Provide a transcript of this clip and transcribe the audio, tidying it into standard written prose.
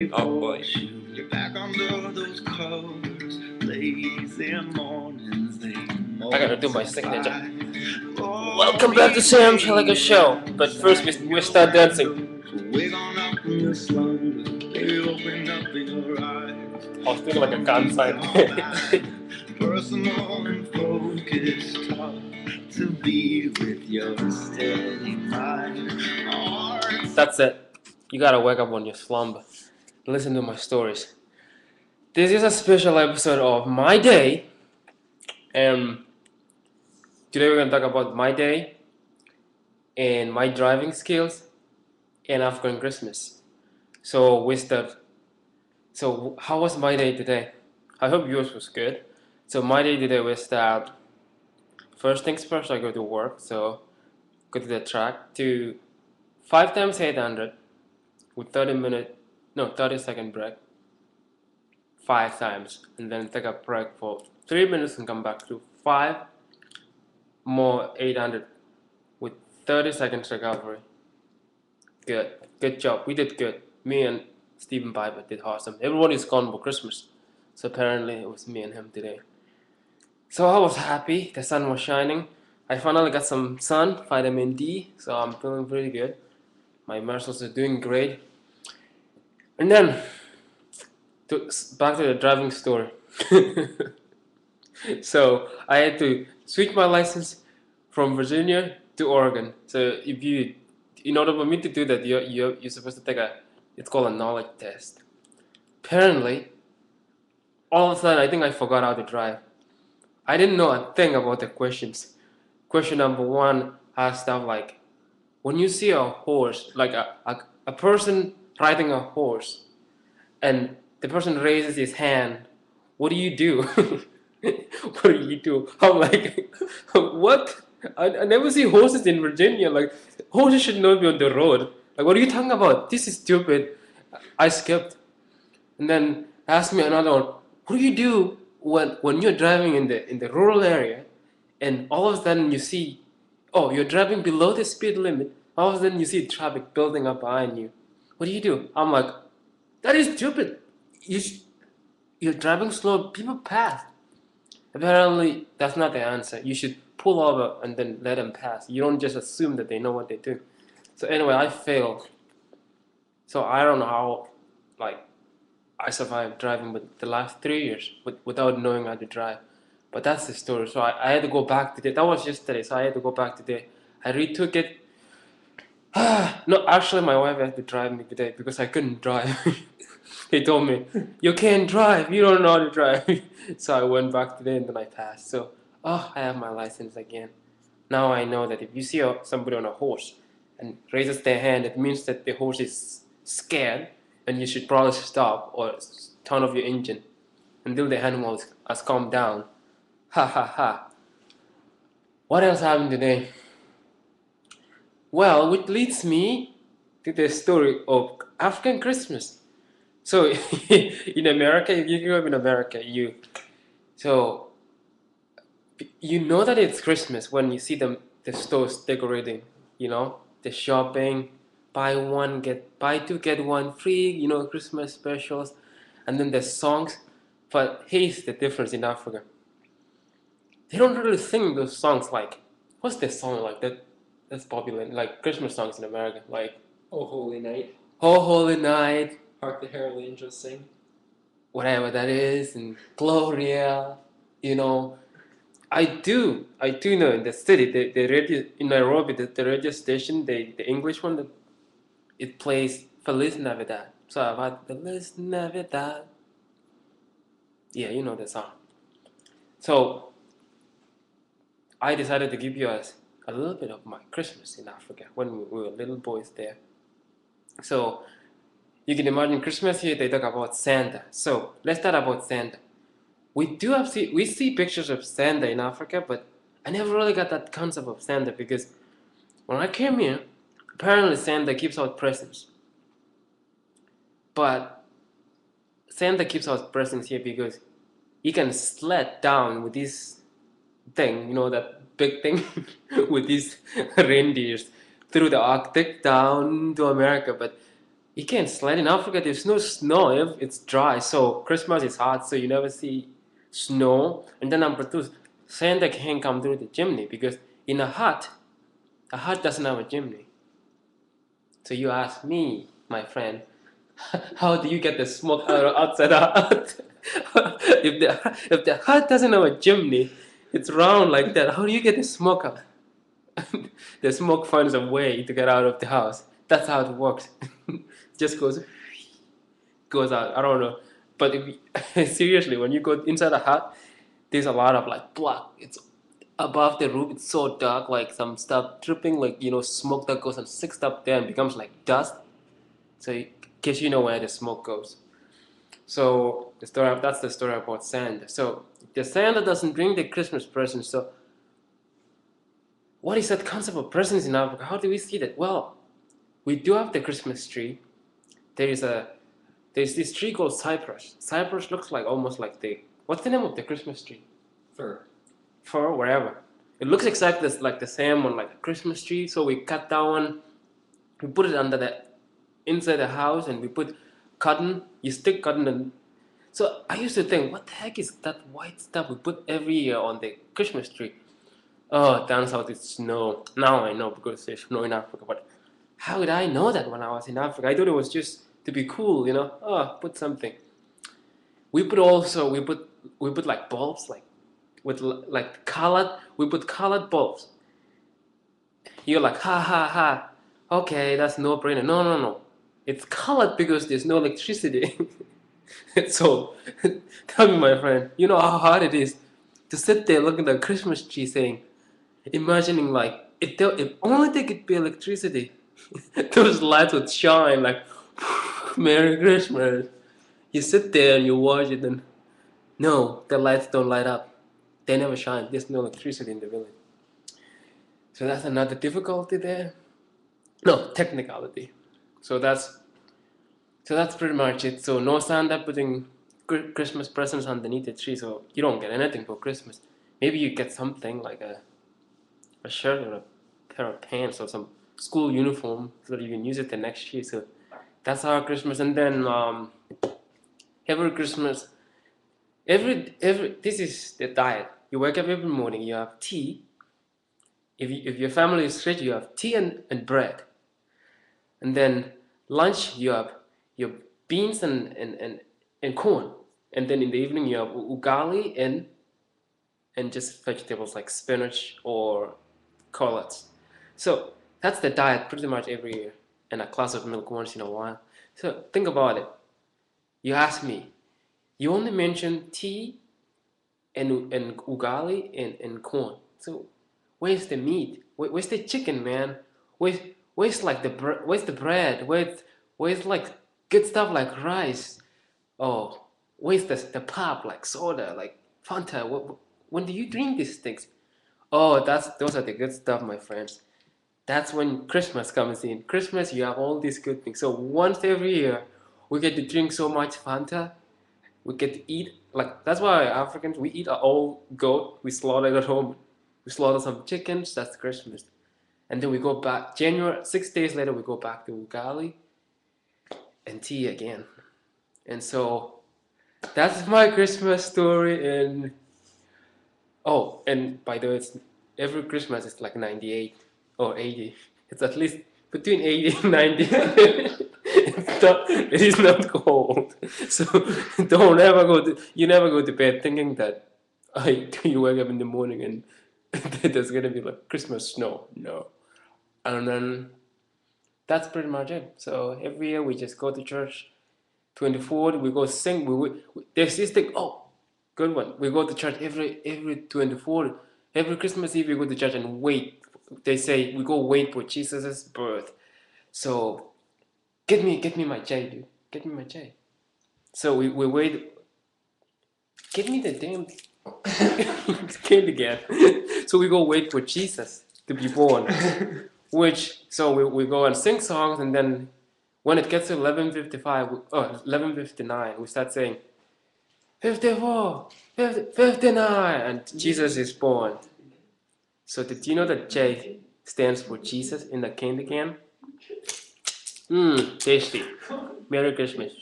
Oh boy. You're back under those covers, lazy mornings, they I gotta do my signature. multiply. Welcome back to Sam Chalaga Show. But first, we start dancing. Wake on up from your slumber, baby, open up your eyes. I was doing like a gun sign. Personal and focused, talk to be with your steady mind. That's it. You gotta wake up on your slumber. Listen to my stories. This is a special episode of my day, and today we're gonna talk about my day and my driving skills and African Christmas. So we start. So how was my day today? I hope yours was good. So my day today was that first things first. I go to work. So go to the track to 5 times 800 with 30-second break. 5 times, and then take a break for 3 minutes and come back to 5 more 800 with 30 seconds recovery. Good job. We did good. Me and Stephen Piper did awesome. Everyone is gone for Christmas, so apparently it was me and him today. So I was happy. The sun was shining. I finally got some sun, vitamin D, so I'm feeling pretty good. My muscles are doing great. And then back to the driving story. So I had to switch my license from Virginia to Oregon. So in order for me to do that, you're supposed to take it's called a knowledge test. Apparently, all of a sudden, I think I forgot how to drive. I didn't know a thing about the questions. Question number one has stuff like, when you see a horse, like a person riding a horse, and the person raises his hand, what do you do? What do you do? I'm like, what? I never see horses in Virginia. Like, horses should not be on the road. Like, what are you talking about? This is stupid. I skipped. And then asked me another one. What do you do when you're driving in the rural area, and all of a sudden you see, oh, you're driving below the speed limit. All of a sudden you see traffic building up behind you. What do you do? I'm like, that is stupid. You're driving slow. People pass. Apparently, that's not the answer. You should pull over and then let them pass. You don't just assume that they know what they do. So anyway, I failed. So I don't know how, like, I survived driving with the last 3 years without knowing how to drive. But that's the story. So I had to go back today. That was yesterday, so I had to go back today. I retook it. No, actually, my wife had to drive me today because I couldn't drive. They told me, you can't drive, you don't know how to drive. So I went back today and then I passed. So, I have my license again. Now I know that if you see somebody on a horse and raises their hand, it means that the horse is scared and you should probably stop or turn off your engine until the animal has calmed down. Ha ha ha. What else happened today? Well, which leads me to the story of African Christmas. So in America, if you grew up in America, so you know that it's Christmas when you see the stores decorating, the shopping, buy two get one free, Christmas specials, and then the songs. But here's the difference in Africa. They don't really sing those songs like, what's the song like that's popular, like Christmas songs in America, like Oh Holy Night, Oh Holy Night, Hark the Herald Angels Sing. whatever that is, and Gloria, you know. I do know in the city, the radio in Nairobi, the radio station, the English one, it plays Feliz Navidad. So I've had Feliz Navidad. Yeah, you know the song. So I decided to give you a little bit of my Christmas in Africa when we were little boys there. So you can imagine Christmas here, they talk about Santa. So let's start about Santa. We see pictures of Santa in Africa, but I never really got that concept of Santa because when I came here, apparently Santa gives out presents. But Santa gives out presents here because he can sled down with this thing, that big thing with these reindeers through the Arctic down to America. But You can't sled in Africa. There's no snow. It's dry. So Christmas is hot. So you never see snow. And then number two, Santa can't come through the chimney because in a hut doesn't have a chimney. So you ask me, my friend, how do you get the smoke outside the hut? if the hut doesn't have a chimney, it's round like that. How do you get the smoke out? The smoke finds a way to get out of the house. That's how it works. Just goes out. I don't know, but seriously, when you go inside a hut, there's a lot of like black. It's above the roof. It's so dark, like some stuff dripping, like smoke that goes and sticks up there and becomes like dust. So in case you know where the smoke goes. So that's the story about Santa. So the Santa doesn't bring the Christmas presents. So what is that concept of presents in Africa? How do we see that? Well, we do have the Christmas tree. There's this tree called cypress. Cypress looks like almost like what's the name of the Christmas tree? Fir, wherever. It looks exactly like the same one, like a Christmas tree. So we cut that one, we put it inside the house, and we put cotton. You stick cotton, and so I used to think, what the heck is that white stuff we put every year on the Christmas tree? Oh, turns out it's snow. Now I know because there's snow in Africa. But how did I know that when I was in Africa? I thought it was just to be cool, Oh, put something. We put like bulbs, like with like colored. We put colored bulbs. You're like, ha ha ha. Okay, that's no brainer. No, no, no. It's colored because there's no electricity. So, tell me, my friend, you know how hard it is to sit there looking at the Christmas tree saying, imagining like, if only there could be electricity, those lights would shine like, Merry Christmas. You sit there and you watch it, and no, the lights don't light up. They never shine. There's no electricity in the village. So that's another difficulty there. No, technicality. So that's pretty much it. So no Santa putting Christmas presents underneath the tree, so you don't get anything for Christmas. Maybe you get something like a shirt or a pair of pants or some school uniform so that you can use it the next year. So that's our Christmas. And then every Christmas, every this is the diet. You wake up every morning, you have tea. If your family is rich, you have tea and bread. And then lunch, you have your beans and corn. And then in the evening, you have ugali and just vegetables like spinach or collards. So that's the diet pretty much every year. And a glass of milk once in a while. So think about it. You ask me, you only mention tea and ugali and corn. So where's the meat? Where's the chicken, man? Where's like where's the bread? Where's like good stuff like rice? Oh, where's the pop like soda like Fanta? When do you drink these things? Oh, those are the good stuff, my friends. That's when Christmas comes in. Christmas, you have all these good things. So once every year, we get to drink so much Fanta. We get to eat like that's why Africans we eat a whole goat. We slaughter it at home. We slaughter some chickens. That's Christmas, and then we go back. January 6 days later, we go back to ugali and tea again. And so that's my Christmas story. And oh, and by the way, every Christmas it's like 98 or 80. It's at least between 80 and 90. It is not cold. So you never go to bed thinking that you wake up in the morning and there's gonna be like Christmas snow. No. And then that's pretty much it. So every year we just go to church. 24th we go sing. There's this thing. Oh, good one. We go to church every 24th. Every Christmas Eve we go to church and wait. They say we go wait for Jesus' birth. So get me my J, dude. Get me my J. So we wait. Get me the damn candy again. So we go wait for Jesus to be born. We go and sing songs, and then when it gets to 11:59, we start saying 54, 59, and Jesus is born. So did you know that J stands for Jesus in the candy can? Tasty. Merry Christmas.